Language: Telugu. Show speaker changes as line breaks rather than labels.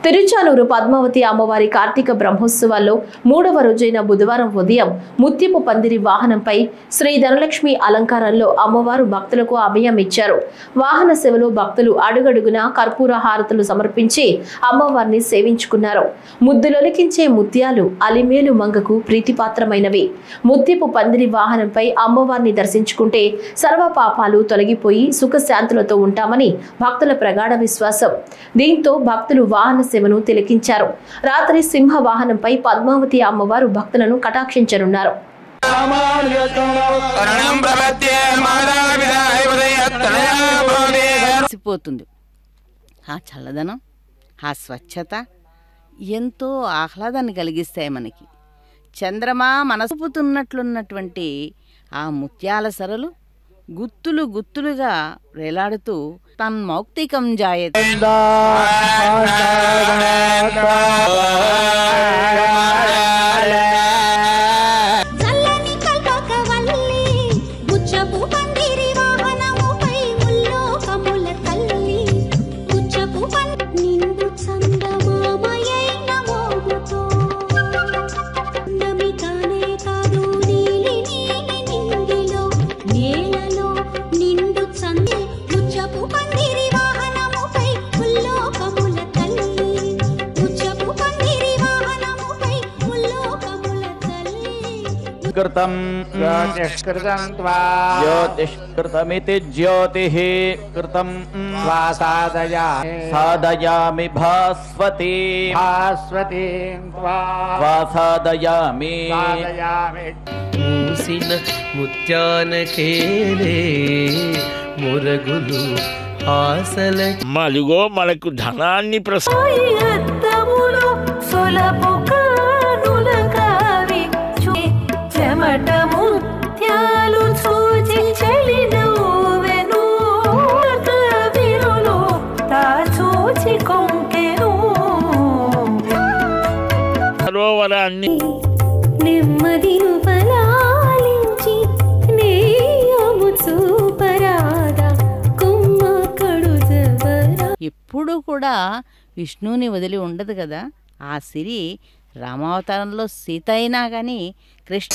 తిరుచానూరు పద్మావతి అమ్మవారి కార్తీక బ్రహ్మోత్సవాల్లో 3వ రోజైన బుధవారం ఉదయం ముత్యపు పందిరి వాహనంపై శ్రీ ధనలక్ష్మి అలంకారంలో అమ్మవారు భక్తులకు అభయం ఇచ్చారు. వాహన సేవలో భక్తులు అడుగడుగున కర్పూర హారతులు సమర్పించి అమ్మవారిని సేవించుకున్నారు. ముద్దులొలికించే ముత్యాలు అలిమేలు మంగకు ప్రీతిపాత్రమైనవి. ముత్యపు పందిరి వాహనంపై అమ్మవారిని దర్శించుకుంటే సర్వ పాపాలు తొలగిపోయి సుఖశాంతులతో ఉంటామని భక్తుల ప్రగాఢ విశ్వాసం. దీంతో భక్తులు వాహన సేవను తిలకించారు. రాత్రి సింహ వాహనంపై పద్మావతి అమ్మవారు భక్తులను కటాక్షించనున్నారు.
ఆ చల్లదనం, ఆ స్వచ్ఛత ఎంతో ఆహ్లాదాన్ని కలిగిస్తాయి మనకి. చంద్రమా మనసుపుతున్నట్లున్నటువంటి ఆ ముత్యాల సరలు గుత్తులు గుత్తులుగా వేలాడుతూ తన్మౌక్తికం జాయతే.
कृतं ज्योतिष्कृतमिति ज्योतिः कृतं साधयामि भास्वती साधयामि
मूसिन ముత్యానకేలే మురగులు ఆసల మలుగో మనకు ధనాన్ని ముత్యాలు చూచి చెలినోవెను కవిరులు తాచూచి కొంకెను సరోవరాన్ని నెమ్మదిను పలాలించి నేయము చూపరాదా కుమ్మకడు జబరా. ఎప్పుడు కూడా విష్ణువుని వదిలి ఉండదు కదా. ఆ సిరి రామావతారంలో సీత అయినా కానీ కృష్ణ